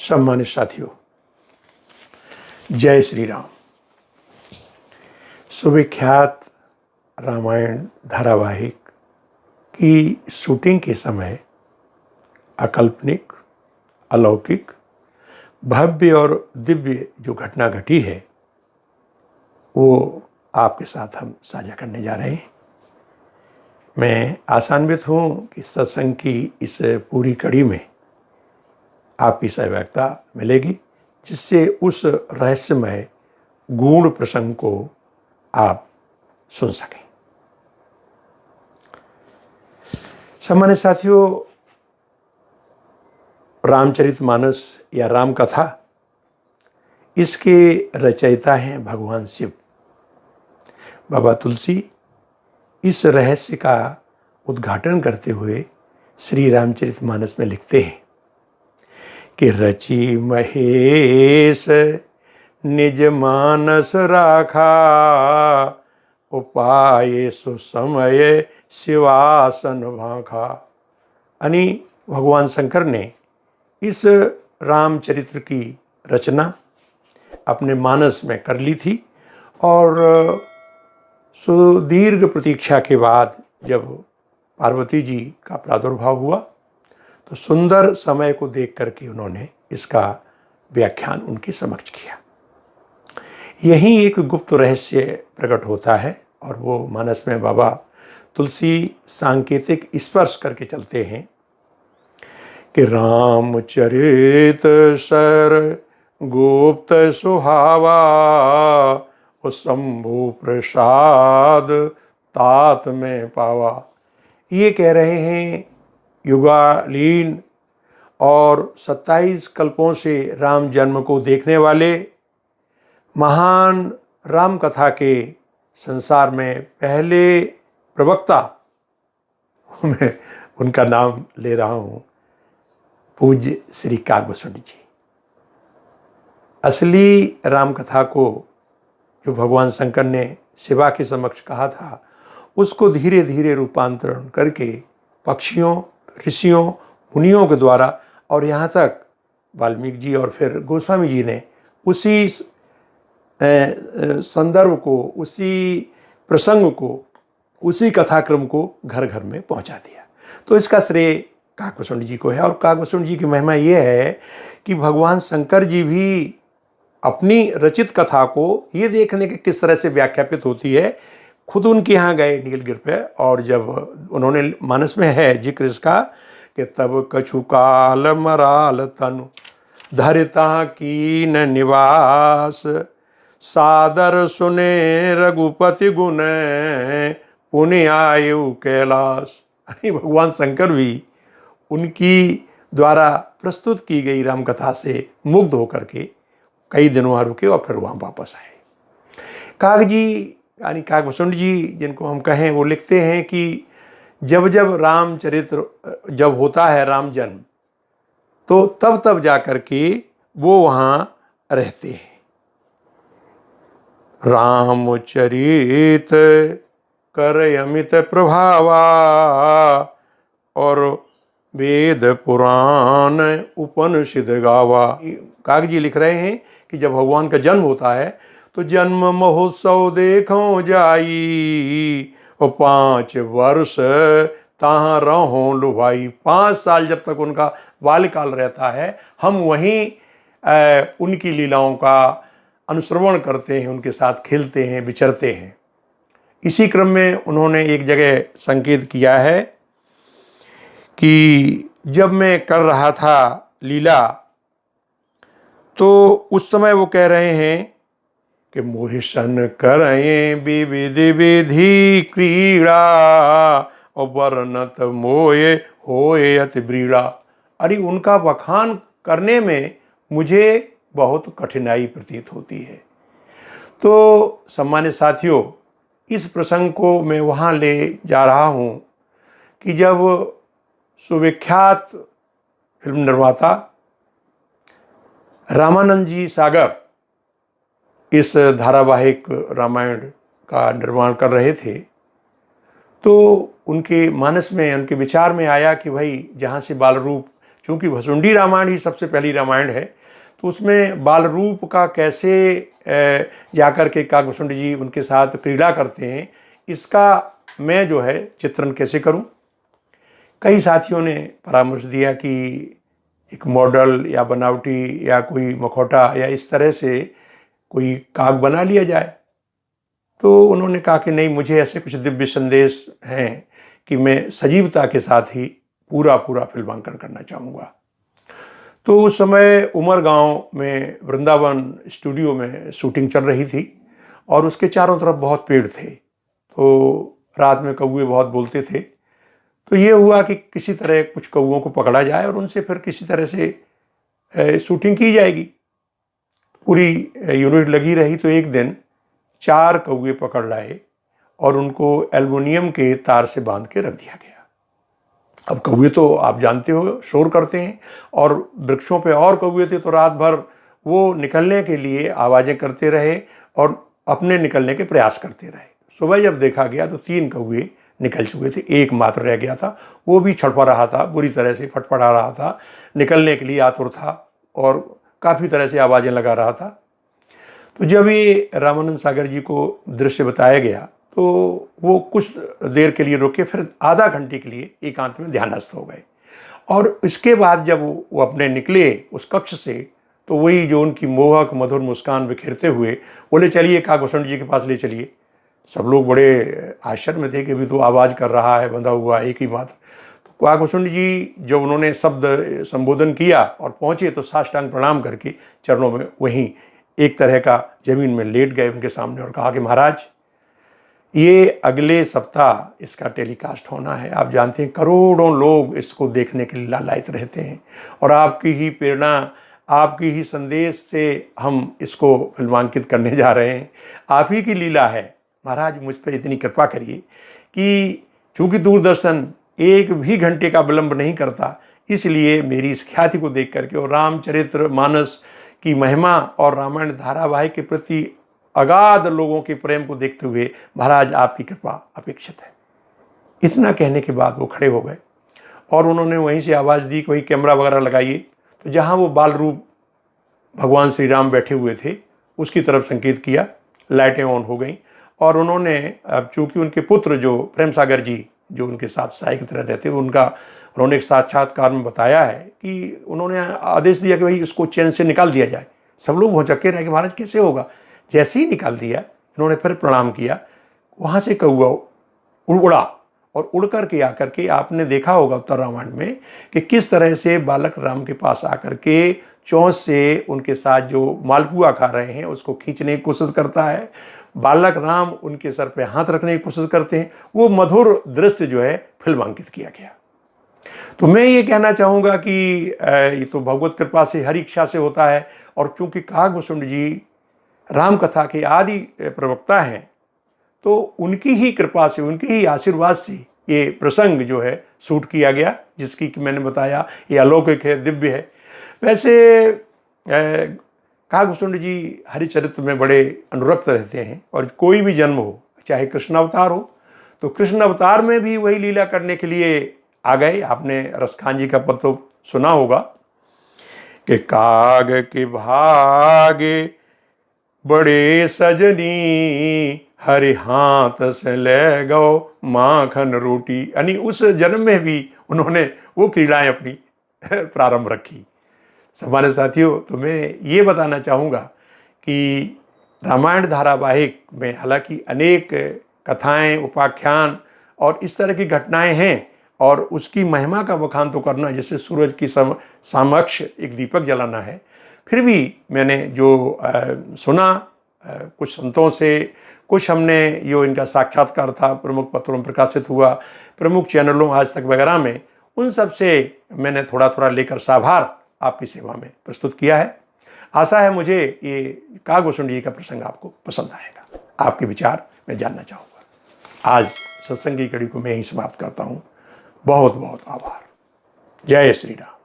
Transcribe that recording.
सम्मानित साथियों, जय श्री राम। सुविख्यात रामायण धारावाहिक की शूटिंग के समय अकाल्पनिक, अलौकिक, भव्य और दिव्य जो घटना घटी है वो आपके साथ हम साझा करने जा रहे हैं। मैं आशान्वित हूँ कि सत्संग की इस पूरी कड़ी में आपकी सहभागिता मिलेगी, जिससे उस रहस्यमय गूढ़ प्रसंग को आप सुन सकें। सम्मानित साथियों, रामचरितमानस या राम कथा, इसके रचयिता हैं भगवान शिव। बाबा तुलसी इस रहस्य का उद्घाटन करते हुए श्री रामचरितमानस में लिखते हैं कि रचि महेश निज मानस राखा, उपाय सुसमय शिवासन भाखा। यानी भगवान शंकर ने इस रामचरित्र की रचना अपने मानस में कर ली थी और सुदीर्घ प्रतीक्षा के बाद जब पार्वती जी का प्रादुर्भाव हुआ तो सुंदर समय को देख करके उन्होंने इसका व्याख्यान उनके समक्ष किया। यही एक गुप्त रहस्य प्रकट होता है और वो मानस में बाबा तुलसी सांकेतिक स्पर्श करके चलते हैं कि रामचरित सर गुप्त सुहावा, शंभु प्रसाद तात में पावा। ये कह रहे हैं युगालीन और 27 कल्पों से राम जन्म को देखने वाले महान राम कथा के संसार में पहले प्रवक्ता, मैं उनका नाम ले रहा हूँ, पूज्य श्री काकभूषुंड जी। असली राम कथा को जो भगवान शंकर ने शिवा के समक्ष कहा था, उसको धीरे धीरे रूपांतरण करके पक्षियों, ऋषियों, मुनियों के द्वारा और यहाँ तक वाल्मीकि जी और फिर गोस्वामी जी ने उसी संदर्भ को, उसी प्रसंग को, उसी कथाक्रम को घर घर में पहुँचा दिया। तो इसका श्रेय काकभूषुंड जी को है। और काकभूषुंड जी की महिमा ये है कि भगवान शंकर जी भी अपनी रचित कथा को ये देखने के किस तरह से व्याख्यापित होती है, खुद उनके यहाँ गए नीलगिरि पे, और जब उन्होंने मानस में है जिक्र इसका कि तब कछु काल मराल तनु धरिता कीन निवास, सादर सुने रघुपति गुण पुण्य आयु कैलाश। भगवान शंकर भी उनकी द्वारा प्रस्तुत की गई रामकथा से मुग्ध होकर के कई दिनों वहाँ रुके और फिर वहाँ वापस आए। काक जी यानी काकभूषुंड जी जिनको हम कहें, वो लिखते हैं कि जब जब रामचरित्र जब होता है राम जन्म, तो तब तब जा कर के वो वहाँ रहते हैं। रामचरित कर अमित प्रभावा, और वेद पुराण उपनिषद गावा। काक जी लिख रहे हैं कि जब भगवान का जन्म होता है तो जन्म महोत्सव देखो जाई, और 5 वर्ष तहाँ रहो लुभाई। 5 साल जब तक उनका बाल्यकाल रहता है, हम वहीं उनकी लीलाओं का अनुश्रवण करते हैं, उनके साथ खेलते हैं, विचरते हैं। इसी क्रम में उन्होंने एक जगह संकेत किया है कि जब मैं कर रहा था लीला, तो उस समय वो कह रहे हैं कि मोहिशन करें विविध विधि क्रीड़ा, और वर्णत मोये होए अति ब्रीड़ा। अरे उनका बखान करने में मुझे बहुत कठिनाई प्रतीत होती है। तो सम्मानित साथियों, इस प्रसंग को मैं वहाँ ले जा रहा हूँ कि जब सुविख्यात फिल्म निर्माता रामानंद जी सागर इस धारावाहिक रामायण का निर्माण कर रहे थे, तो उनके मानस में, उनके विचार में आया कि भाई जहाँ से बाल रूप चूँकि भसुंडी रामायण ही सबसे पहली रामायण है, तो उसमें बाल रूप का कैसे जाकर के काकभूषुंड जी उनके साथ क्रीड़ा करते हैं, इसका मैं जो है चित्रण कैसे करूं। कई साथियों ने परामर्श दिया कि एक मॉडल या बनावटी या कोई मखौटा या इस तरह से कोई काग बना लिया जाए। तो उन्होंने कहा कि नहीं, मुझे ऐसे कुछ दिव्य संदेश हैं कि मैं सजीवता के साथ ही पूरा फिल्मांकन करना चाहूँगा। तो उस समय उमरगांव में वृंदावन स्टूडियो में शूटिंग चल रही थी और उसके चारों तरफ बहुत पेड़ थे, तो रात में कौवे बहुत बोलते थे। तो ये हुआ कि किसी तरह कुछ कौवों को पकड़ा जाए और उनसे फिर किसी तरह से शूटिंग की जाएगी। पूरी यूनिट लगी रही। तो एक दिन 4 कौवे पकड़ लाए और उनको एल्युमिनियम के तार से बांध के रख दिया गया। अब कौवे तो आप जानते हो शोर करते हैं, और वृक्षों पे और कौवे थे, तो रात भर वो निकलने के लिए आवाज़ें करते रहे और अपने निकलने के प्रयास करते रहे। सुबह जब देखा गया तो 3 कौवे निकल चुके थे, एक मात्र रह गया था। वो भी छड़फड़ा रहा था, बुरी तरह से फटफड़ा रहा था, निकलने के लिए आतुर था और काफ़ी तरह से आवाज़ें लगा रहा था। तो जब ये रामानंद सागर जी को दृश्य बताया गया तो वो कुछ देर के लिए रुके, फिर आधा घंटे के लिए एकांत में ध्यानस्थ हो गए। और इसके बाद जब वो अपने निकले उस कक्ष से, तो वही जो उनकी मोहक मधुर मुस्कान बिखेरते हुए बोले, चलिए काकभूषुंड जी के पास ले चलिए। सब लोग बड़े आश्चर्य में थे कि अभी तो आवाज़ कर रहा है बंधा हुआ एक ही मात्र। तो काकभूषुंड जी जब उन्होंने शब्द संबोधन किया और पहुँचे तो साष्टांग प्रणाम करके चरणों में वहीं एक तरह का जमीन में लेट गए उनके सामने और कहा कि महाराज, ये अगले सप्ताह इसका टेलीकास्ट होना है। आप जानते हैं करोड़ों लोग इसको देखने के लिए लालायित रहते हैं और आपकी ही प्रेरणा, आपकी ही संदेश से हम इसको फिल्मांकित करने जा रहे हैं। आप ही की लीला है। महाराज, मुझ पर इतनी कृपा करिए कि चूँकि दूरदर्शन एक भी घंटे का विलंब नहीं करता, इसलिए मेरी इस ख्याति को देख करके और रामचरितमानस की महिमा और रामायण धारावाहिक के प्रति अगाध लोगों के प्रेम को देखते हुए महाराज आपकी कृपा अपेक्षित है। इतना कहने के बाद वो खड़े हो गए और उन्होंने वहीं से आवाज़ दी कि वही कैमरा वगैरह लगाइए। तो जहाँ वो बाल रूप भगवान श्री राम बैठे हुए थे उसकी तरफ संकेत किया, लाइटें ऑन हो गई और उन्होंने, अब चूँकि उनके पुत्र जो प्रेम सागर जी जो उनके साथ सहायक की तरह रहते, उन्होंने एक साक्षात्कार में बताया है कि उन्होंने आदेश दिया कि भाई इसको चैन से निकाल दिया जाए। सब लोग भौचक्के रहे कि महाराज कैसे होगा। जैसे ही निकाल दिया, इन्होंने फिर प्रणाम किया। वहाँ से कौवा उड़ा और उड़ कर के आकर के, आपने देखा होगा उत्तर रामायण में कि किस तरह से बालक राम के पास आकर के चोंच से उनके साथ जो मालपुआ खा रहे हैं उसको खींचने की कोशिश करता है। बालक राम उनके सर पे हाथ रखने की कोशिश करते हैं। वो मधुर दृश्य जो है फिल्मांकित किया गया। तो मैं ये कहना चाहूँगा कि ये तो भगवत कृपा से, हरि इच्छा से होता है। और चूँकि काकभूषुंड जी राम कथा के आदि प्रवक्ता हैं, तो उनकी ही कृपा से, उनके ही आशीर्वाद से ये प्रसंग जो है शूट किया गया, जिसकी कि मैंने बताया ये अलौकिक है, दिव्य है। वैसे काकभूषुंड जी हरिचरित्र में बड़े अनुरक्त रहते हैं और कोई भी जन्म हो, चाहे कृष्ण अवतार हो, तो कृष्ण अवतार में भी वही लीला करने के लिए आ गए। आपने रसखान जी का पद तो सुना होगा कि काग के भागे बड़े सजनी, हरि हाथ से ले गो माखन रोटी। यानी उस जन्म में भी उन्होंने वो क्रीड़ाएं अपनी प्रारंभ रखी। हमारे साथियों, तो मैं ये बताना चाहूँगा कि रामायण धारावाहिक में हालांकि अनेक कथाएं, उपाख्यान और इस तरह की घटनाएं हैं, और उसकी महिमा का बखान तो करना जैसे सूरज की समक्ष एक दीपक जलाना है। फिर भी मैंने जो सुना कुछ संतों से, कुछ हमने जो इनका साक्षात्कार था प्रमुख पत्रों में प्रकाशित हुआ, प्रमुख चैनलों आज तक वगैरह में, उन सब से मैंने थोड़ा थोड़ा लेकर साभार आपकी सेवा में प्रस्तुत किया है। आशा है मुझे ये काकभूषुंड जी का प्रसंग आपको पसंद आएगा। आपके विचार मैं जानना चाहूँगा। आज सत्संग की कड़ी को मैं यहीं समाप्त करता हूँ। बहुत बहुत आभार। जय श्री राम।